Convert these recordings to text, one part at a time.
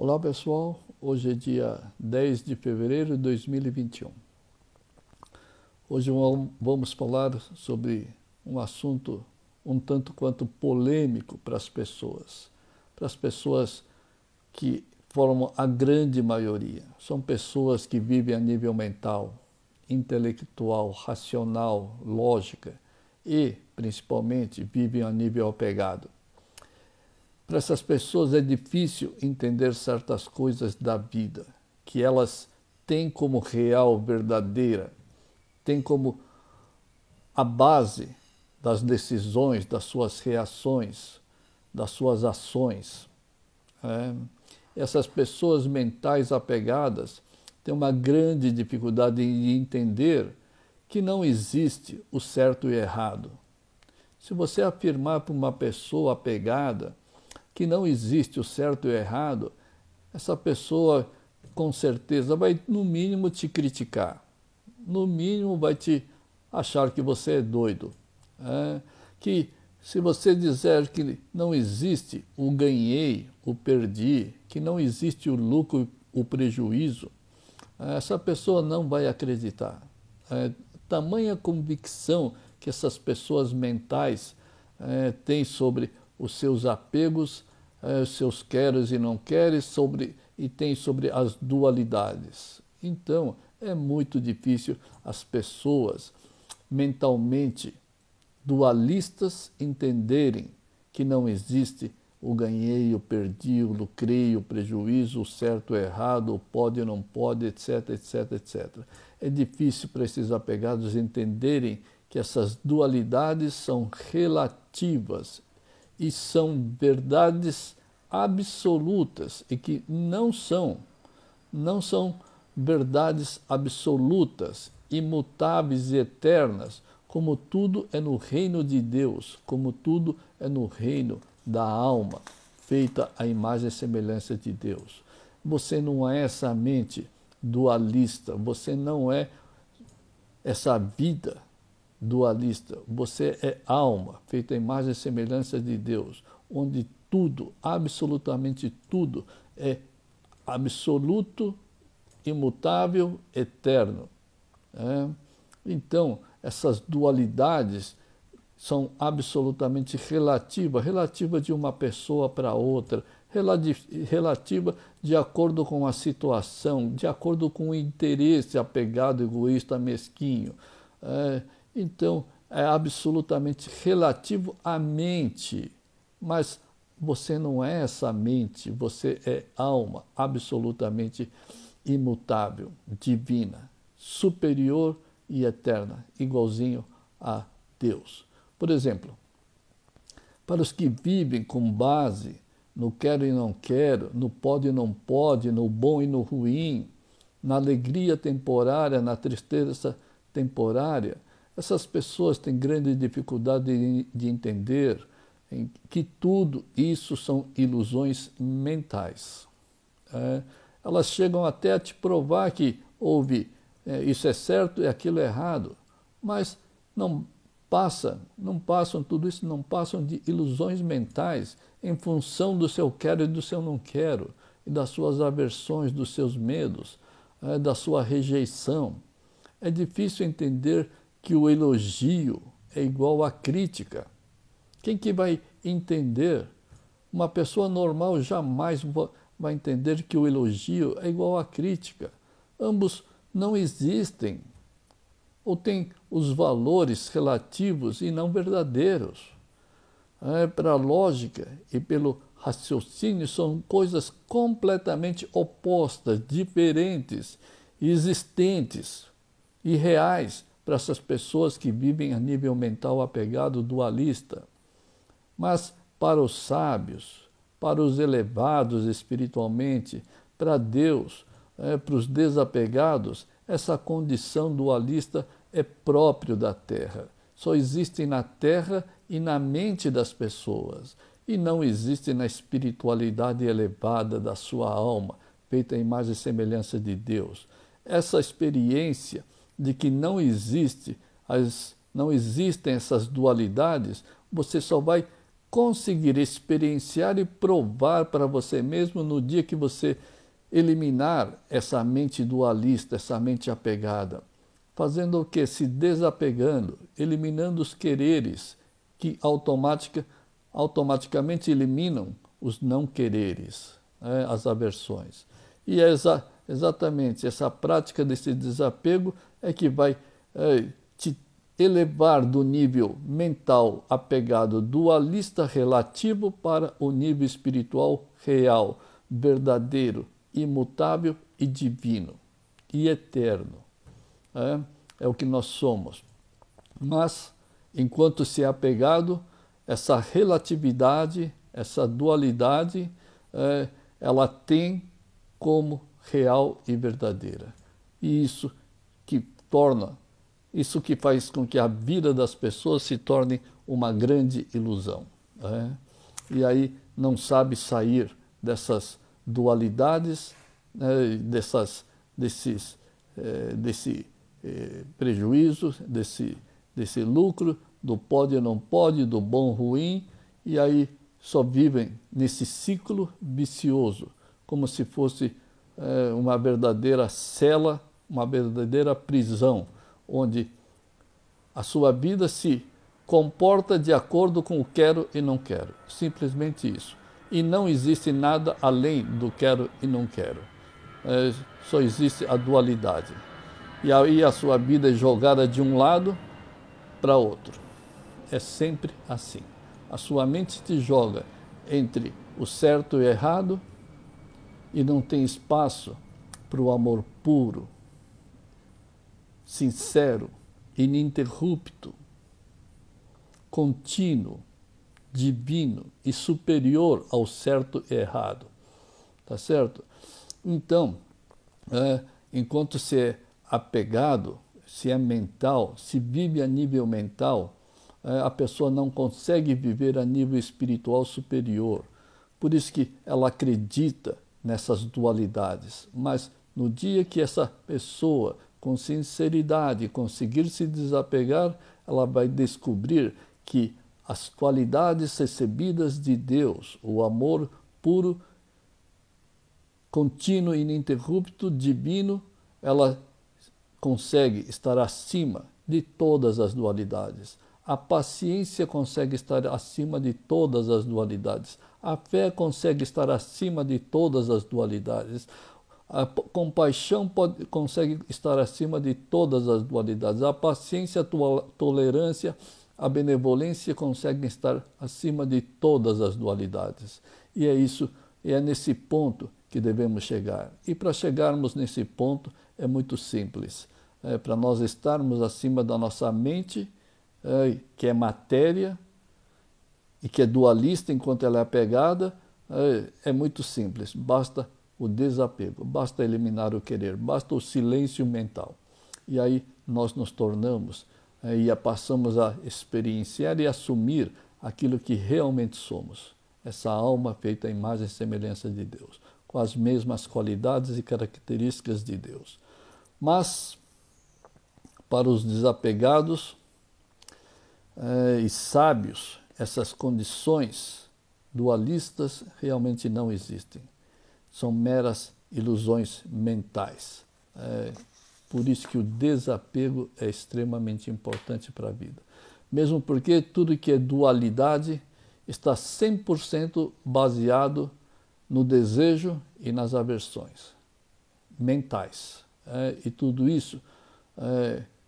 Olá pessoal, hoje é dia 10 de fevereiro de 2021. Hoje vamos falar sobre um assunto um tanto quanto polêmico para as pessoas que formam a grande maioria. São pessoas que vivem a nível mental, intelectual, racional, lógica e, principalmente, vivem a nível apegado. Para essas pessoas é difícil entender certas coisas da vida, que elas têm como real, verdadeira, têm como a base das decisões, das suas reações, das suas ações. Essas pessoas mentais apegadas têm uma grande dificuldade em entender que não existe o certo e errado. Se você afirmar para uma pessoa apegada que não existe o certo e o errado, essa pessoa com certeza vai no mínimo te criticar, no mínimo vai te achar que você é doido, que se você dizer que não existe o ganhei, o perdi, que não existe o lucro, o prejuízo, essa pessoa não vai acreditar. Tamanha convicção que essas pessoas mentais têm sobre os seus apegos, os seus queres e não queres, e tem sobre as dualidades. Então, é muito difícil as pessoas mentalmente dualistas entenderem que não existe o ganhei, o perdi, o lucrei, o prejuízo, o certo, o errado, o pode, o não pode, etc, etc, etc. É difícil para esses apegados entenderem que essas dualidades são relativas e são verdades absolutas e que não são verdades absolutas, imutáveis e eternas, como tudo é no reino de Deus, como tudo é no reino da alma, feita à imagem e semelhança de Deus. Você não é essa mente dualista, você não é essa vida dualista, você é alma, feita à imagem e semelhança de Deus, onde tudo, absolutamente tudo, é absoluto, imutável, eterno. Então, essas dualidades são absolutamente relativa de uma pessoa para outra, relativa de acordo com a situação, de acordo com o interesse apegado, egoísta, mesquinho. Então, é absolutamente relativo à mente, mas você não é essa mente, você é alma absolutamente imutável, divina, superior e eterna, igualzinho a Deus. Por exemplo, para os que vivem com base no quero e não quero, no pode e não pode, no bom e no ruim, na alegria temporária, na tristeza temporária, essas pessoas têm grande dificuldade de entender que tudo isso são ilusões mentais. Elas chegam até a te provar que isso é certo e aquilo é errado, mas não passam tudo isso, não passam de ilusões mentais em função do seu quero e do seu não quero, e das suas aversões, dos seus medos, da sua rejeição. É difícil entender que o elogio é igual à crítica. Quem que vai entender? Uma pessoa normal jamais vai entender que o elogio é igual à crítica. Ambos não existem, ou têm os valores relativos e não verdadeiros. Para a lógica e pelo raciocínio são coisas completamente opostas, diferentes, existentes e reais para essas pessoas que vivem a nível mental apegado, dualista. Mas para os sábios, para os elevados espiritualmente, para Deus, para os desapegados, essa condição dualista é próprio da Terra. Só existe na Terra e na mente das pessoas, e não existe na espiritualidade elevada da sua alma, feita à imagem e semelhança de Deus. Essa experiência de que não existem essas dualidades, você só vai conseguir experienciar e provar para você mesmo no dia que você eliminar essa mente dualista, essa mente apegada. Fazendo o quê? Se desapegando, eliminando os quereres que automaticamente eliminam os não quereres, as aversões. E é exatamente essa prática desse desapego é que vai te elevar do nível mental apegado dualista relativo para o nível espiritual real, verdadeiro, imutável e divino e eterno. É o que nós somos. Mas, enquanto se é apegado, essa relatividade, essa dualidade, ela tem como real e verdadeira. E isso que faz com que a vida das pessoas se torne uma grande ilusão. E aí não sabe sair dessas dualidades, desse prejuízo, desse lucro, do pode e não pode, do bom ruim, e aí só vivem nesse ciclo vicioso, como se fosse uma verdadeira cela, uma verdadeira prisão, onde a sua vida se comporta de acordo com o quero e não quero. Simplesmente isso. E não existe nada além do quero e não quero. Só existe a dualidade. E aí a sua vida é jogada de um lado para outro. É sempre assim. A sua mente te joga entre o certo e o errado e não tem espaço para o amor puro, sincero, ininterrupto, contínuo, divino e superior ao certo e errado. Tá certo? Então, enquanto se é apegado, se é mental, se vive a nível mental, a pessoa não consegue viver a nível espiritual superior. Por isso que ela acredita nessas dualidades. Mas no dia que essa pessoa, com sinceridade, conseguir se desapegar, ela vai descobrir que as qualidades recebidas de Deus, o amor puro, contínuo, ininterrupto, divino, ela consegue estar acima de todas as dualidades. A paciência consegue estar acima de todas as dualidades. A fé consegue estar acima de todas as dualidades. A compaixão consegue estar acima de todas as dualidades. A paciência, a tolerância, a benevolência conseguem estar acima de todas as dualidades. E é nesse ponto que devemos chegar. E para chegarmos nesse ponto é muito simples. Para nós estarmos acima da nossa mente, que é matéria e que é dualista enquanto ela é apegada, é muito simples. Basta o desapego, basta eliminar o querer, basta o silêncio mental. E aí nós nos tornamos e passamos a experienciar e assumir aquilo que realmente somos. Essa alma feita à imagem e semelhança de Deus, com as mesmas qualidades e características de Deus. Mas, para os desapegados e sábios, essas condições dualistas realmente não existem. São meras ilusões mentais. Por isso que o desapego é extremamente importante para a vida. Mesmo porque tudo que é dualidade está 100% baseado no desejo e nas aversões mentais. E tudo isso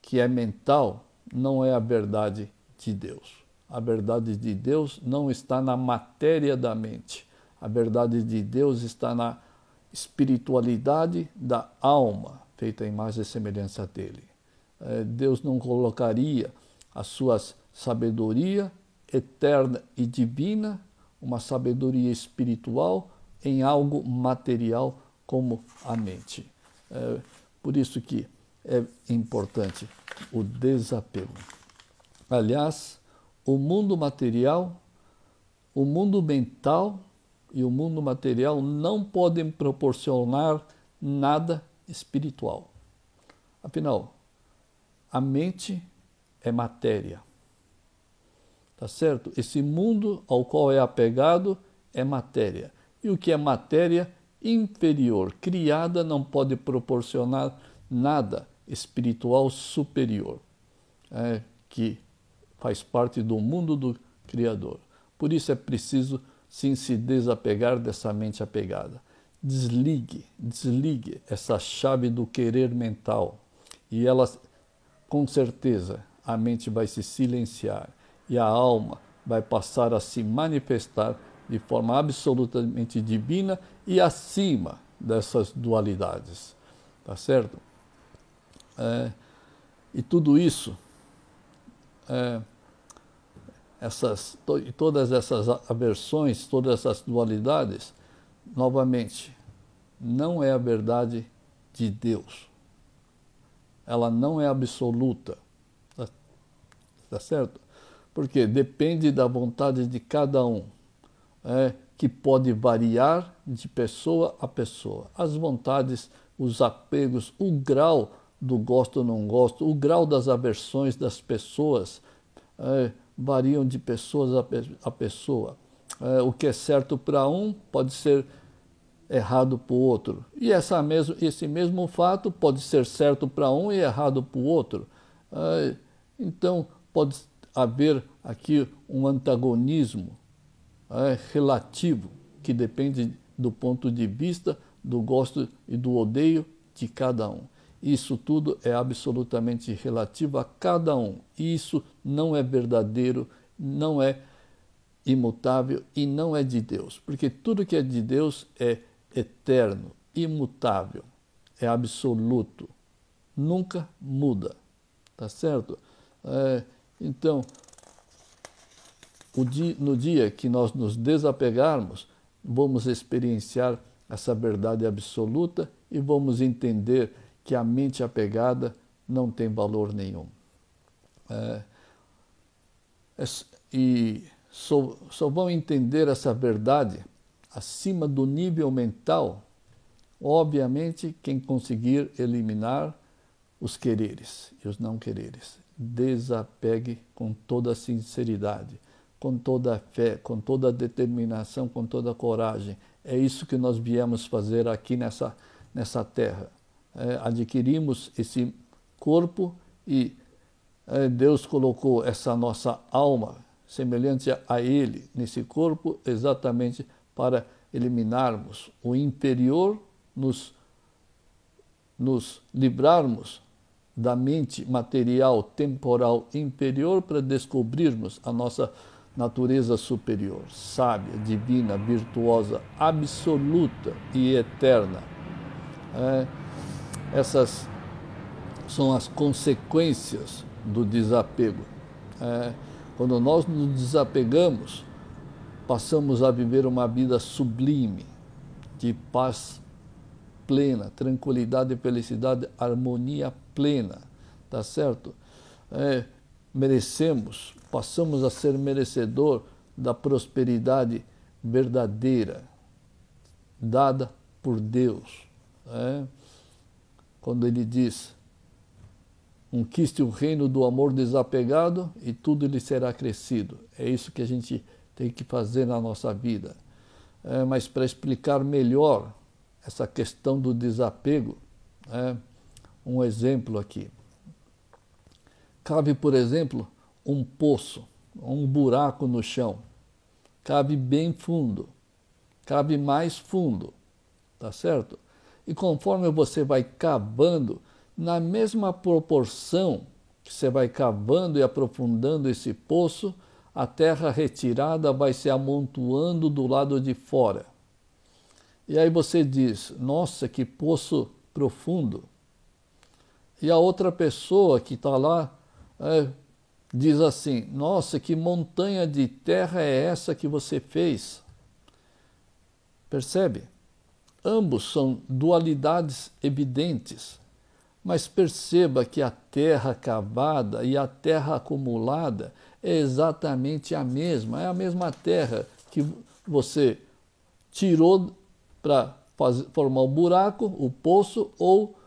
que é mental não é a verdade de Deus. A verdade de Deus não está na matéria da mente. A verdade de Deus está na espiritualidade da alma, feita à imagem e semelhança dele. Deus não colocaria a sua sabedoria eterna e divina, uma sabedoria espiritual, em algo material como a mente. Por isso que é importante o desapego. Aliás, o mundo material, o mundo mental e o mundo material não podem proporcionar nada espiritual. Afinal, a mente é matéria. tá certo? Esse mundo ao qual é apegado é matéria. E o que é matéria inferior, criada, não pode proporcionar nada espiritual superior, que faz parte do mundo do Criador. Por isso é preciso sim se desapegar dessa mente apegada. Desligue essa chave do querer mental e ela, com certeza, a mente vai se silenciar e a alma vai passar a se manifestar de forma absolutamente divina e acima dessas dualidades, tá certo? E tudo isso, todas essas aversões, todas essas dualidades, novamente, não é a verdade de Deus. Ela não é absoluta, tá certo? Porque depende da vontade de cada um, que pode variar de pessoa a pessoa. As vontades, os apegos, o grau do gosto ou não gosto, o grau das aversões das pessoas variam de pessoa a pessoa. O que é certo para um pode ser errado para o outro. E esse mesmo fato pode ser certo para um e errado para o outro. Então, pode haver aqui um antagonismo relativo, que depende do ponto de vista do gosto e do odeio de cada um. Isso tudo é absolutamente relativo a cada um. E isso não é verdadeiro, não é imutável e não é de Deus. Porque tudo que é de Deus é eterno, imutável, é absoluto, nunca muda, tá certo? Então, no dia que nós nos desapegarmos, vamos experienciar essa verdade absoluta e vamos entender que a mente apegada não tem valor nenhum. E só vão entender essa verdade acima do nível mental, obviamente, quem conseguir eliminar os quereres e os não quereres. Desapegue com toda a sinceridade, com toda a fé, com toda a determinação, com toda a coragem. É isso que nós viemos fazer aqui nessa terra. Adquirimos esse corpo e Deus colocou essa nossa alma semelhante a Ele nesse corpo exatamente para eliminarmos o inferior, nos livrarmos da mente material, temporal inferior para descobrirmos a nossa natureza superior, sábia, divina, virtuosa, absoluta e eterna. Essas são as consequências do desapego. Quando nós nos desapegamos, passamos a viver uma vida sublime, de paz plena, tranquilidade, felicidade, harmonia plena, tá certo? Passamos a ser merecedor da prosperidade verdadeira, dada por Deus. Quando ele diz: conquiste o reino do amor desapegado e tudo lhe será acrescido. É isso que a gente tem que fazer na nossa vida. Mas para explicar melhor essa questão do desapego, um exemplo aqui. Cabe, por exemplo, um poço, um buraco no chão. Cabe bem fundo, cabe mais fundo, tá certo? E conforme você vai cavando, na mesma proporção que você vai cavando e aprofundando esse poço, a terra retirada vai se amontoando do lado de fora. E aí você diz: nossa, que poço profundo. E a outra pessoa que está lá diz assim: nossa, que montanha de terra é essa que você fez? Percebe? Ambos são dualidades evidentes, mas perceba que a terra cavada e a terra acumulada é exatamente a mesma terra que você tirou para formar o buraco, o poço, ou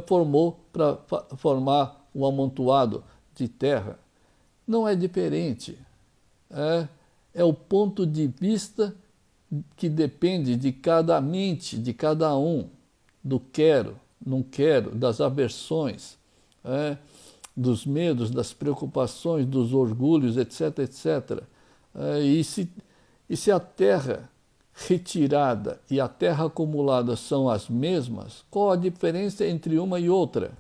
formou para formar o amontoado de terra. Não é diferente. é o ponto de vista que depende de cada mente, de cada um, do quero, não quero, das aversões, dos medos, das preocupações, dos orgulhos, etc., etc. E se a terra retirada e a terra acumulada são as mesmas, qual a diferença entre uma e outra?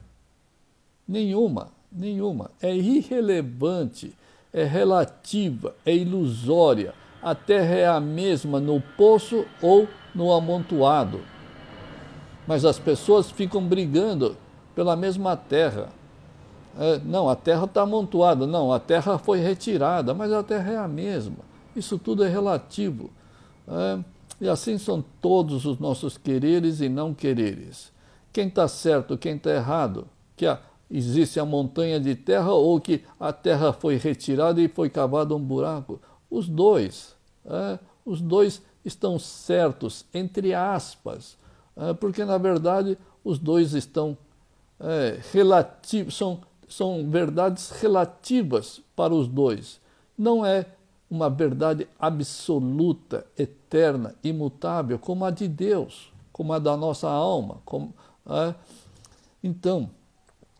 Nenhuma, nenhuma. É irrelevante, é relativa, é ilusória. A terra é a mesma no poço ou no amontoado. Mas as pessoas ficam brigando pela mesma terra. Não, a terra está amontoada. Não, a terra foi retirada, mas a terra é a mesma. Isso tudo é relativo. E assim são todos os nossos quereres e não quereres. Quem está certo, quem está errado? Que existe a montanha de terra ou que a terra foi retirada e foi cavado um buraco? Os dois. Os dois estão certos, entre aspas, porque na verdade os dois estão relativos, são verdades relativas para os dois. Não é uma verdade absoluta, eterna, imutável, como a de Deus, como a da nossa alma. Então,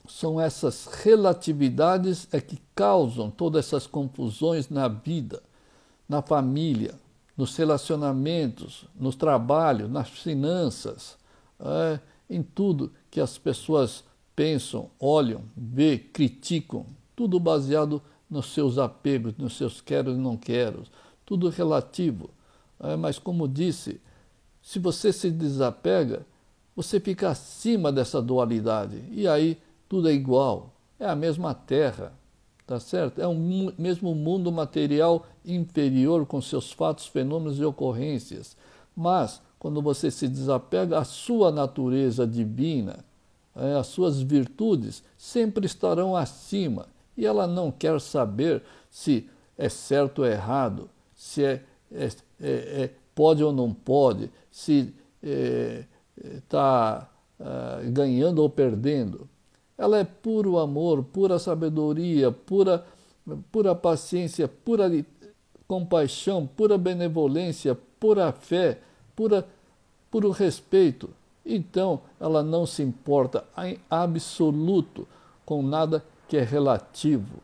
são essas relatividades que causam todas essas confusões na vida, na família, nos relacionamentos, nos trabalhos, nas finanças, em tudo que as pessoas pensam, olham, vê, criticam, tudo baseado nos seus apegos, nos seus quero e não quero, tudo relativo. Mas como disse, se você se desapega, você fica acima dessa dualidade, e aí tudo é igual, é a mesma terra, tá certo? É o mesmo mundo material inferior com seus fatos, fenômenos e ocorrências. Mas, quando você se desapega, a sua natureza divina, as suas virtudes sempre estarão acima. E ela não quer saber se é certo ou errado, se pode ou não pode, se está ganhando ou perdendo. Ela é puro amor, pura sabedoria, pura paciência, pura compaixão, pura benevolência, pura fé, puro respeito. Então, ela não se importa em absoluto com nada que é relativo.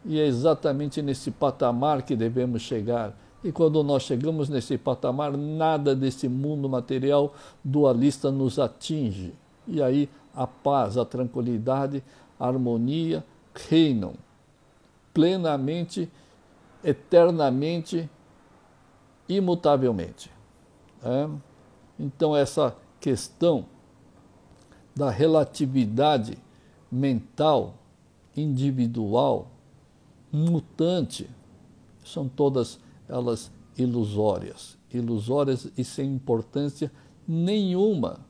E é exatamente nesse patamar que devemos chegar. E quando nós chegamos nesse patamar, nada desse mundo material dualista nos atinge. E aí a paz, a tranquilidade, a harmonia reinam plenamente, eternamente, imutavelmente. Então essa questão da relatividade mental, individual, mutante, são todas elas ilusórias e sem importância nenhuma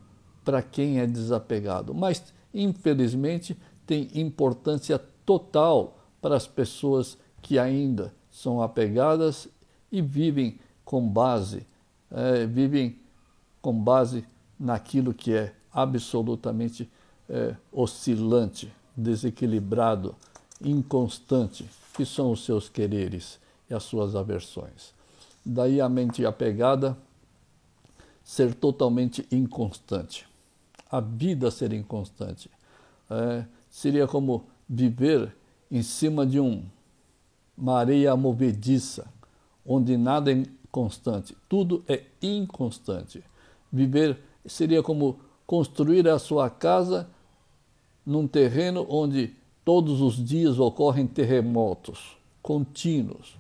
para quem é desapegado, mas infelizmente tem importância total para as pessoas que ainda são apegadas e vivem com base naquilo que é absolutamente oscilante, desequilibrado, inconstante, que são os seus quereres e as suas aversões. Daí a mente apegada ser totalmente inconstante. A vida ser inconstante. Seria como viver em cima de uma areia movediça, onde nada é constante, tudo é inconstante. Viver seria como construir a sua casa num terreno onde todos os dias ocorrem terremotos contínuos.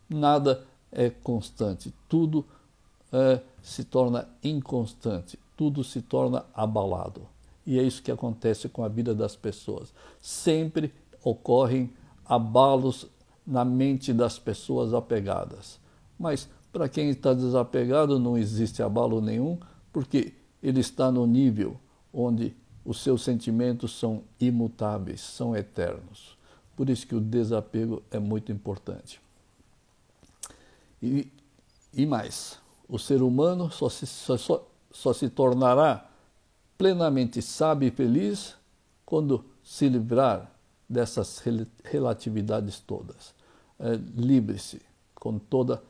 Nada é constante, tudo se torna inconstante, tudo se torna abalado. E é isso que acontece com a vida das pessoas. Sempre ocorrem abalos na mente das pessoas apegadas. Mas para quem está desapegado não existe abalo nenhum, porque ele está no nível onde os seus sentimentos são imutáveis, são eternos. Por isso que o desapego é muito importante. E mais, o ser humano só se tornará plenamente sábio e feliz quando se livrar dessas relatividades todas. Livre-se, com toda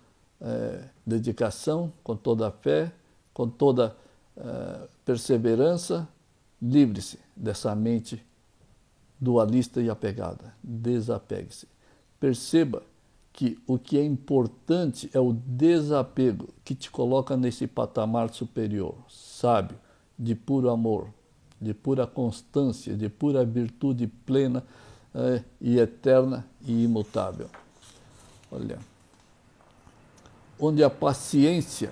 dedicação, com toda a fé, com toda perseverança, livre-se dessa mente dualista e apegada. Desapegue-se. Perceba que o que é importante é o desapego, que te coloca nesse patamar superior, sábio, de puro amor, de pura constância, de pura virtude plena e eterna e imutável. Olha, onde a paciência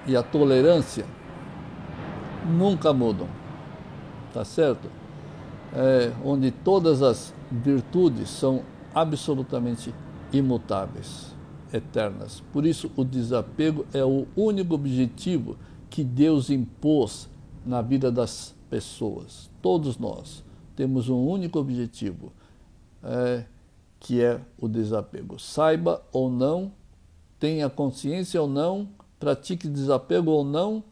e a tolerância nunca mudam, tá certo? Onde todas as virtudes são absolutamente imutáveis, eternas. Por isso, o desapego é o único objetivo que Deus impôs na vida das pessoas. Todos nós temos um único objetivo, que é o desapego. Saiba ou não, tenha consciência ou não, pratique desapego ou não,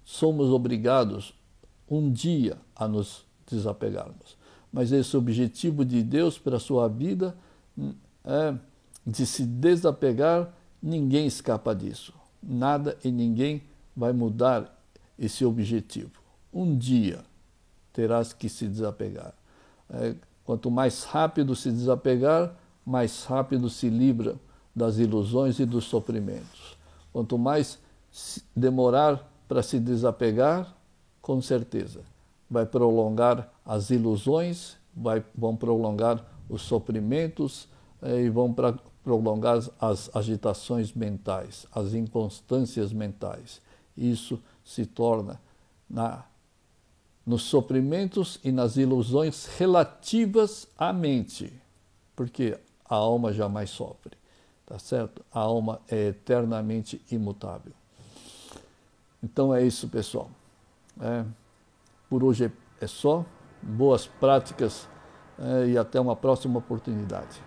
somos obrigados um dia a nos desapegarmos. Mas esse objetivo de Deus para a sua vida de se desapegar, ninguém escapa disso. Nada e ninguém vai mudar esse objetivo. Um dia terás que se desapegar. Quanto mais rápido se desapegar, mais rápido se livra das ilusões e dos sofrimentos. Quanto mais demorar para se desapegar, com certeza vai prolongar as ilusões, vão prolongar os sofrimentos e vão prolongar as agitações mentais, as inconstâncias mentais. Isso se torna nos sofrimentos e nas ilusões relativas à mente, porque a alma jamais sofre, tá certo? A alma é eternamente imutável. Então é isso, pessoal. Por hoje é só. Boas práticas e até uma próxima oportunidade.